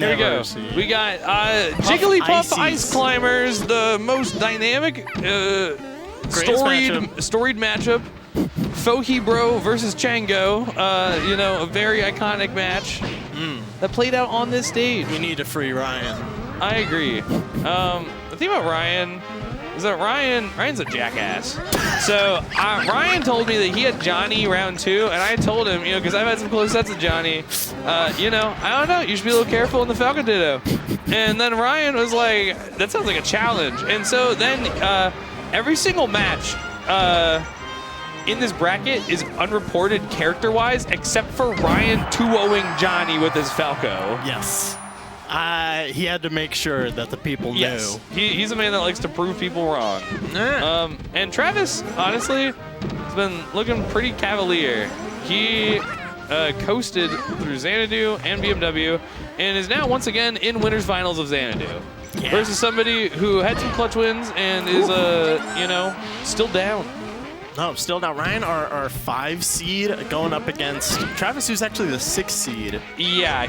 Here we go. We got Jigglypuff Ice Climbers, the most dynamic, storied matchup. Fohibro versus Chango, you know, a very iconic match that played out on this stage. We need to free Ryan. I agree. The thing about Ryan is that Ryan's a jackass. So Ryan told me that he had Johnny round 2, and I told him, you know, because I've had some close sets with Johnny, you know, I don't know, you should be a little careful in the Falcon Ditto. And then Ryan was like, that sounds like a challenge. And so then every single match in this bracket is unreported character-wise, except for Ryan 2-0ing Johnny with his Falco. Yes. He had to make sure that the people knew. He's a man that likes to prove people wrong. And Travis, honestly, has been looking pretty cavalier. He coasted through Xanadu and BMW and is now once again in winners finals of Xanadu. Yeah. Versus somebody who had some clutch wins and is, you know, still down. No, still down. Ryan, our 5 seed, going up against Travis, who's actually the 6 seed. Yeah,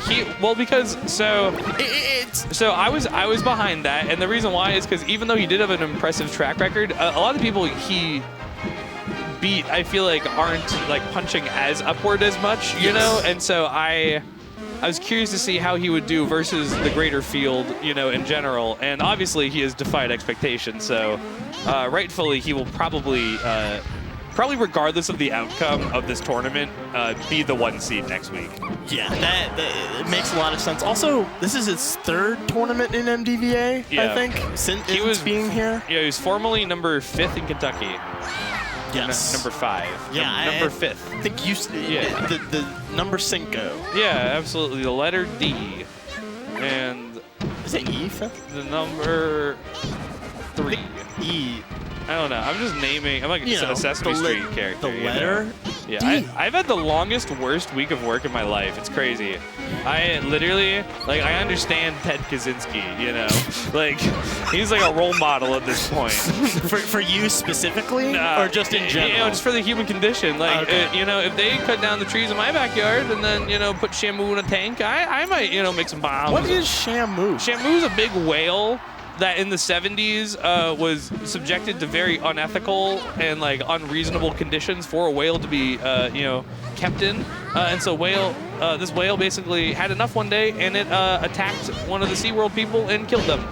because so I was behind that, and the reason why is because even though he did have an impressive track record, a lot of the people he beat, I feel like, aren't like punching as upward as much, you know, and so I was curious to see how he would do versus the greater field, you know, in general, and obviously he has defied expectations, so rightfully he will probably regardless of the outcome of this tournament, be the 1 seed next week. Yeah, that makes a lot of sense. Also, this is his 3rd tournament in MDVA, I think, since he was being here. Yeah, he was formerly number 5th in Kentucky. Yes. Number 5. Yeah, number 5th. I think you the number 5. Yeah, absolutely. The letter D. And is it E 5th? The number 3. E. I don't know. I'm just naming. I'm like a Sesame Street character. The letter? Yeah, I've had the longest, worst week of work in my life. It's crazy. I literally, like, I understand Ted Kaczynski, you know? Like, he's like a role model at this point. for you specifically? Or just in general? You know, just for the human condition. Like, you know, if they cut down the trees in my backyard and then, you know, put Shamu in a tank, I might, you know, make some bombs. What is Shamu? Shamu's a big whale that in the 70s was subjected to very unethical and like unreasonable conditions for a whale to be, you know, kept in. And so this whale basically had enough one day and it attacked one of the SeaWorld people and killed them.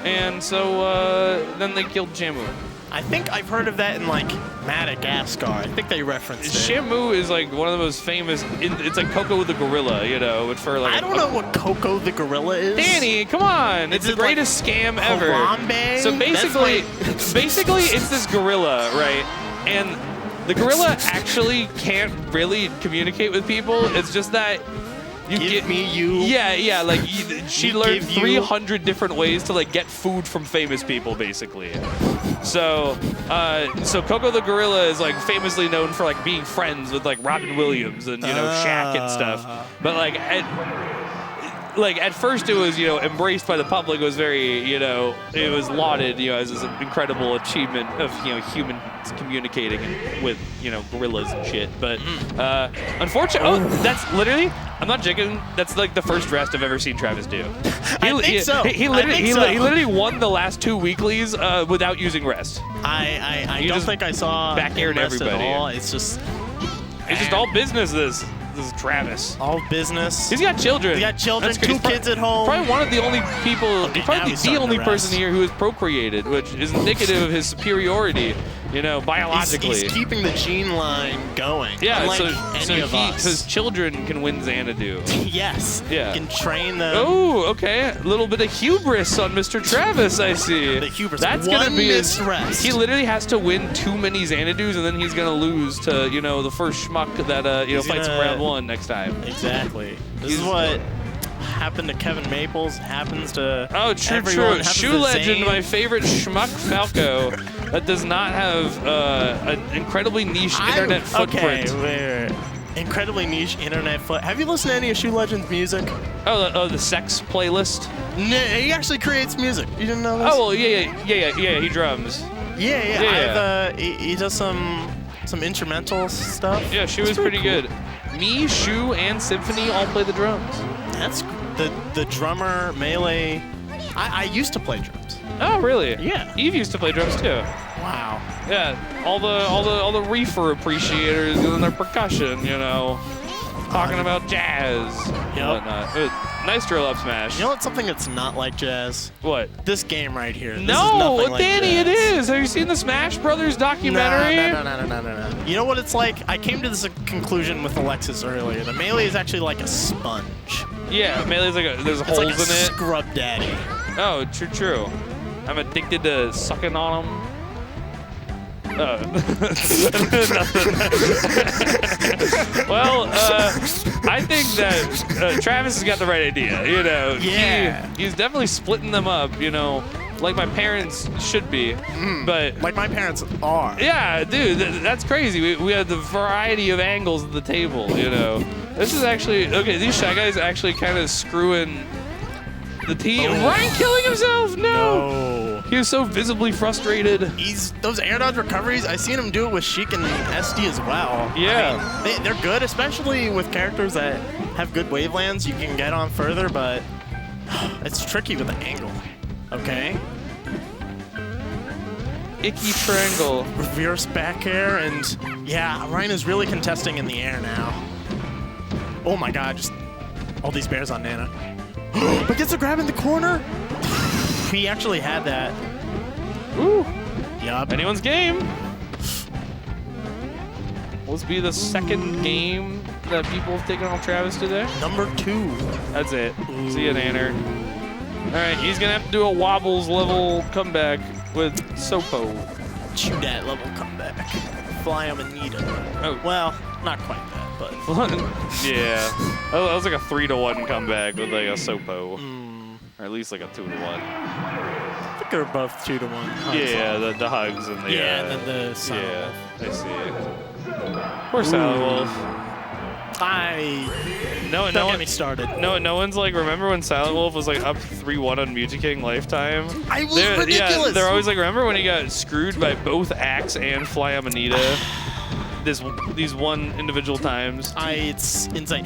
And so then they killed Shamu. I think I've heard of that in like Madagascar. I think they referenced it. Shamu is like one of the most famous. It's like Coco the gorilla, you know, but for like. I don't know what Coco the gorilla is. Danny, come on! It's the greatest scam ever. Harambe? So basically, it's this gorilla, right? And the gorilla actually can't really communicate with people. It's just that. Yeah, like she learned 300 different ways to like get food from famous people, basically. So Coco the gorilla is like famously known for like being friends with like Robin Williams and you know Shaq and stuff. But like at first it was, you know, embraced by the public. It was very, you know, it was lauded, you know, as this incredible achievement of, you know, humans communicating with, you know, gorillas and shit. But unfortunately, that's literally, I'm not jigging, that's like the first rest I've ever seen Travis do. I think so. He literally won the last 2 weeklies without using rest. I don't think I saw back-aired everybody. At all. It's just all business. This is Travis. All business. He's got children. He's got children. 2 kids at home. Probably one of the only people, probably the only person here who has procreated, which is indicative of his superiority, you know, biologically. He's keeping the gene line going. Yeah, so his children can win Xanadu. Yes. Yeah. He can train them. Oh, okay. A little bit of hubris on Mr. Travis, I see. The hubris. That's gonna be his rest. He literally has to win too many Xanadus, and then he's gonna lose to, you know, the first schmuck that you know fights in round 1 next time. Exactly. This is what happened to Kevin Maples, happens to true. Shoe Legend, my favorite schmuck Falco that does not have an incredibly niche internet footprint. Okay, incredibly niche internet foot. Have you listened to any of Shoe Legend's music? Oh, the sex playlist? He actually creates music. You didn't know this? Oh, well, yeah, he drums. Yeah. He does some instrumental stuff. Yeah, Shoe is pretty good. Me, Shoe, and Symphony all play the drums. That's the drummer, Melee. I used to play drums. Oh, really? Yeah. Eve used to play drums too. Wow. Yeah, all the reefer appreciators doing their percussion, you know, talking about jazz and whatnot. Nice drill up smash. You know what's something that's not like jazz? What? This game right here. No, like Danny, jazz. it is. Have you seen the Smash Brothers documentary? No. You know what it's like? I came to this conclusion with Alexis earlier. The Melee is actually like a sponge. Yeah, Melee's like there's holes like in it. Scrub daddy. Oh, true. I'm addicted to sucking on them. Well, I think that Travis has got the right idea. You know, he's definitely splitting them up. You know, like my parents should be, but like my parents are. Yeah, dude, that's crazy. We had the variety of angles at the table. You know, this is actually okay. These Shy Guys actually kind of screwing the team. Oh. Ryan killing himself? No. He was so visibly frustrated. Those air dodge recoveries, I've seen him do it with Sheik and SD as well. Yeah. I mean, they're good, especially with characters that have good wavelands. You can get on further, but it's tricky with the angle. Okay. Icky triangle. Reverse back air, and yeah, Ryan is really contesting in the air now. Oh my god, just all these bears on Nana. But gets a grab in the corner. He actually had that. Ooh. Yup. Anyone's game. Will this be the second game that people have taken on Travis today? Number 2. That's it. Ooh. See you, Nanner. All right, he's going to have to do a Wobbles level comeback with Sopo. Chew that level comeback. Fly him and need him. Oh. Well, not quite that, but. Yeah. That was like a 3-to-1 comeback with like a Sopo. Or at least like a 2-to-1. I think they're both 2-to-1. Yeah, the hugs and the and then the Silent yeah, Wolf. I see it. Poor Silent Wolf. Don't get me started. No one's like, remember when Silent Wolf was like up 3-1 on Mutaking Lifetime? I was ridiculous. Yeah, they're always like, remember when he got screwed by both Axe and Fly Amanita? These one individual times. It's insane.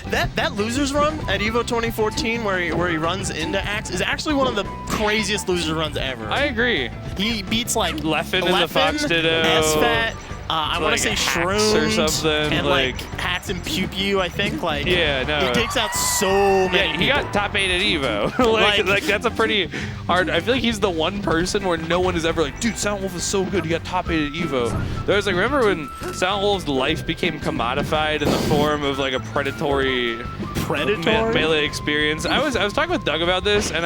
That losers run at EVO 2014 where he runs into Axe is actually one of the craziest loser runs ever. I agree. He beats like Leffen in the Fox Ditto. SFAT. I want to say Shrooms or something, and like Hacks and Pew Pew. I think like no. He takes out so many. Yeah, he got top 8 at Evo. like that's a pretty hard. I feel like he's the one person where no one is ever like, dude, Silent Wolf is so good. He got top 8 at Evo. There was like, remember when Silent Wolf's life became commodified in the form of like a predatory melee experience? I was talking with Doug about this, and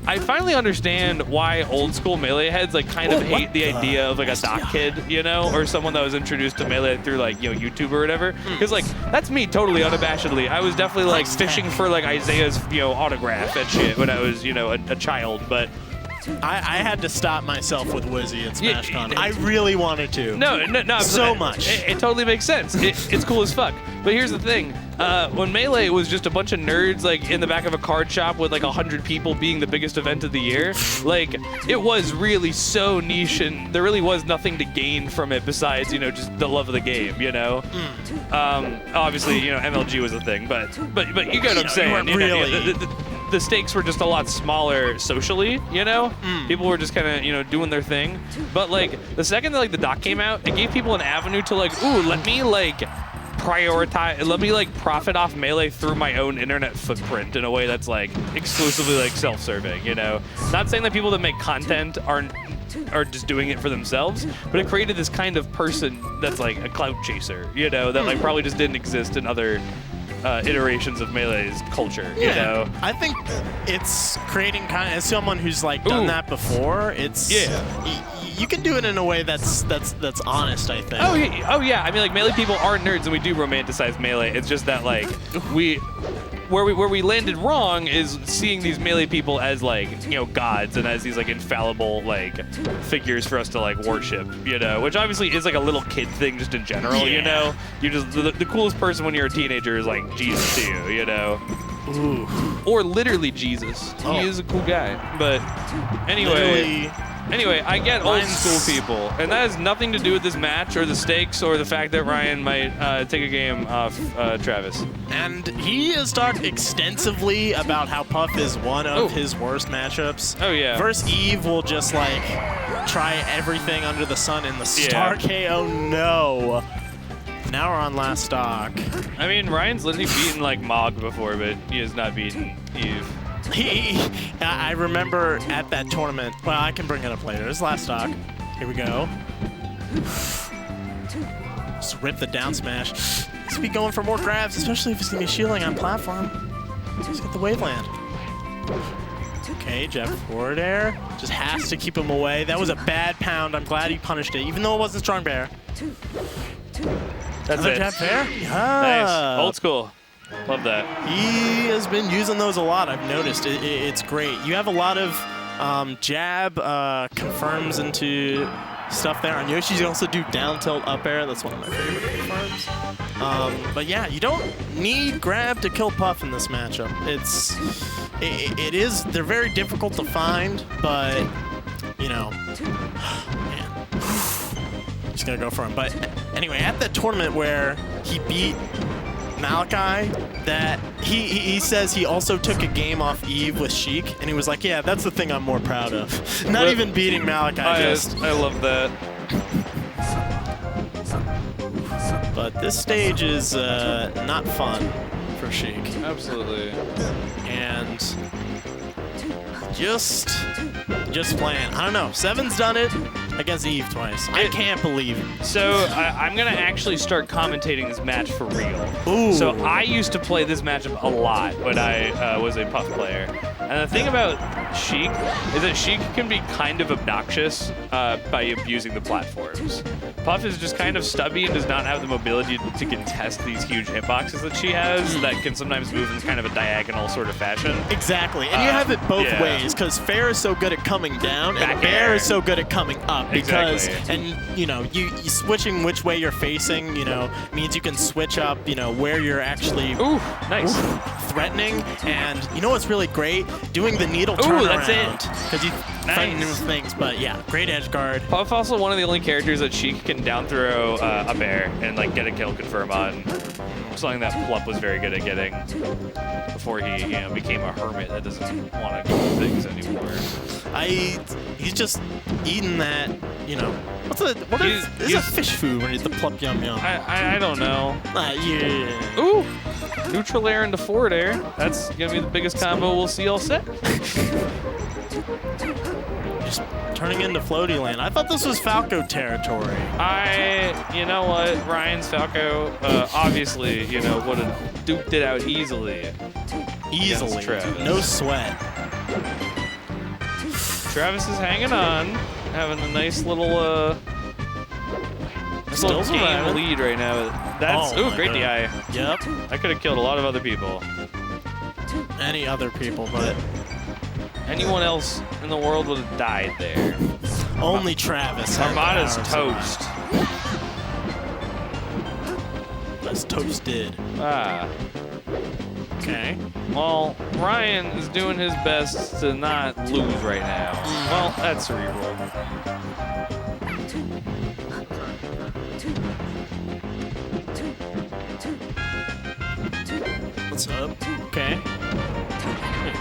I finally understand why old school Melee heads like kind of hate the idea of like a doc kid, you know, or someone that was introduced to Melee through like, you know, YouTube or whatever. Because like that's me totally unabashedly. I was definitely like fishing for like Isaiah's, you know, autograph and shit when I was, you know, a child, but I had to stop myself with Wizzy at SmashCon. I really wanted to. No, so much. It totally makes sense. It's cool as fuck. But here's the thing. When Melee was just a bunch of nerds like in the back of a card shop with like 100 people being the biggest event of the year, like it was really so niche and there really was nothing to gain from it besides, you know, just the love of the game, you know? Obviously, you know, MLG was a thing, but you get what I'm saying. The stakes were just a lot smaller socially, you know? People were just kind of, you know, doing their thing. But like the second that like the doc came out, it gave people an avenue to like, ooh, let me like profit off Melee through my own internet footprint in a way that's like exclusively like self-serving, you know? Not saying that people that make content are just doing it for themselves, but it created this kind of person that's like a clout chaser, you know, that like probably just didn't exist in other iterations of Melee's culture, you know? I think it's creating kind of, as someone who's like done that before, it's you can do it in a way that's honest, I think. Oh yeah. I mean, like Melee people are nerds and we do romanticize Melee. It's just that like where we landed wrong is seeing these Melee people as like, you know, gods and as these like infallible like figures for us to like worship, you know, which obviously is like a little kid thing just in general, you know. You just the coolest person when you're a teenager is like Jesus to you, you know. Ooh. Or literally Jesus. He is a cool guy. But anyway, Anyway, I get old school people, and that has nothing to do with this match or the stakes or the fact that Ryan might take a game off Travis. And he has talked extensively about how Puff is one of his worst matchups. Oh, yeah. Versus Eve will just, like, try everything under the sun in the star KO. No. Now we're on last stock. I mean, Ryan's literally beaten, like, Mog before, but he has not beaten Eve. I remember at that tournament, well, I can bring it up later. This is last stock. Here we go. Just rip the down smash. He's be going for more grabs, especially if he's going to be shielding on platform. He's got the waveland. Okay, jab forward air. Just has to keep him away. That was a bad pound. I'm glad he punished it, even though it wasn't strong bear. That's Another it. jab fair? Yeah. Nice. Old school. Love that. He has been using those a lot, I've noticed. It's great. You have a lot of jab confirms into stuff there. On Yoshi, you also do down tilt up air. That's one of my favorite confirms. But yeah, you don't need grab to kill Puff in this matchup. They're very difficult to find, but, you know, man. Just gonna go for him. But anyway, at that tournament where he beat Malachi, that he says he also took a game off Eve with Sheik, and he was like, yeah, that's the thing I'm more proud of. Not even beating Malachi. I love that. But this stage is not fun for Sheik. Absolutely. And just playing. I don't know. Seven's done it against Eve twice. I can't believe it. So I'm going to actually start commentating this match for real. Ooh. So I used to play this matchup a lot when I was a Puff player. And the thing about Sheik is that Sheik can be kind of obnoxious by abusing the platforms. Puff is just kind of stubby and does not have the mobility to contest these huge hitboxes that she has that can sometimes move in kind of a diagonal sort of fashion. Exactly. And you have it both ways, because Fair is so good at coming down and Bear is so good at coming up. Because, and you know, you switching which way you're facing, you know, means you can switch up, you know, where you're actually threatening. And you know what's really great? Doing the needle turnaround. That's it. Because you find new things. But yeah, great edge guard. Puff also one of the only characters that Sheik can down throw up air and like get a kill confirm on. Something that Plup was very good at getting before he, you know, became a hermit that doesn't want to do things anymore. He's just eating that, you know. Is a fish food when you eat the Plup Yum Yum? I don't know. Yeah. Ooh! Neutral air into forward air. That's gonna be the biggest combo we'll see all set. Just turning into floaty land. I thought this was Falco territory. You know what? Ryan's Falco obviously, you know, would have duped it out easily. Easily. No sweat. Travis is hanging on, having a nice little game lead right now. That's great DI. Yep. I could have killed a lot of other people. Any other people, but anyone else in the world would have died there. Only Travis. Armada's toast. That's toasted. Okay. Well, Ryan is doing his best to not lose right now. Well, that's cerebral. What's up? Okay.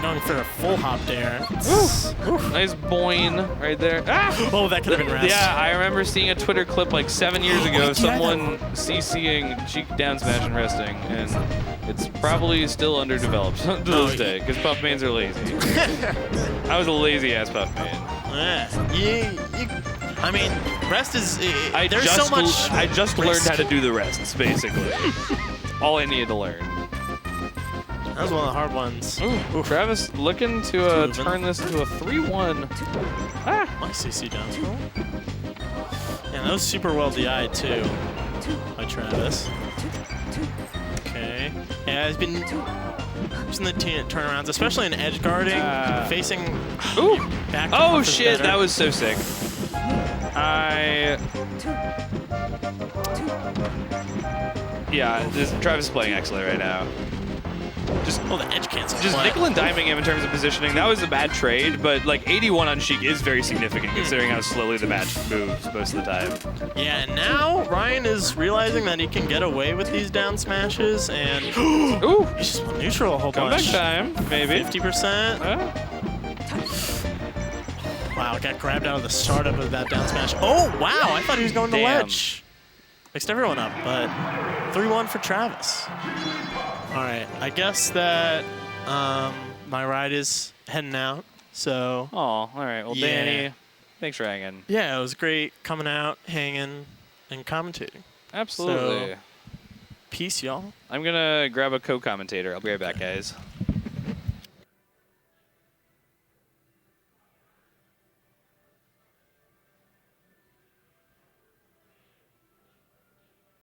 Going for a full hop there. Nice boing right there. Ah! Oh, that could have been rest. Yeah, I remember seeing a Twitter clip like 7 years ago of someone CCing Cheek down smash and resting, and it's probably still underdeveloped to this day because Puff mains are lazy. I was a lazy ass Puff main. I mean, rest is. There's so much. I just learned how to do the rests, basically. All I needed to learn. That was one of the hard ones. Ooh, Travis looking to turn this into a 3-1. My CC down throw. Yeah, that was super well DI'd too by Travis. Okay. Yeah, he's been using the turnarounds, especially in edge guarding, facing. Back oh shit, that was so sick. Travis is playing excellent right now. Oh, the edge cancel. Just nickel and diming him in terms of positioning, that was a bad trade, but like 81 on Sheik is very significant considering how slowly the match moves most of the time. Yeah, and now Ryan is realizing that he can get away with these down smashes, and Ooh, he just went neutral a whole comeback bunch. time, maybe. 50%. Wow, got grabbed out of the startup of that down smash. Oh, wow, I thought he was going to ledge. Mixed everyone up, but 3-1 for Travis. All right, I guess that my ride is heading out, so. Oh, all right. Well, Yeah. Danny, thanks for hanging. Yeah, it was great coming out, hanging, and commentating. Absolutely. So, peace, y'all. I'm going to grab a co-commentator. I'll be right back, guys.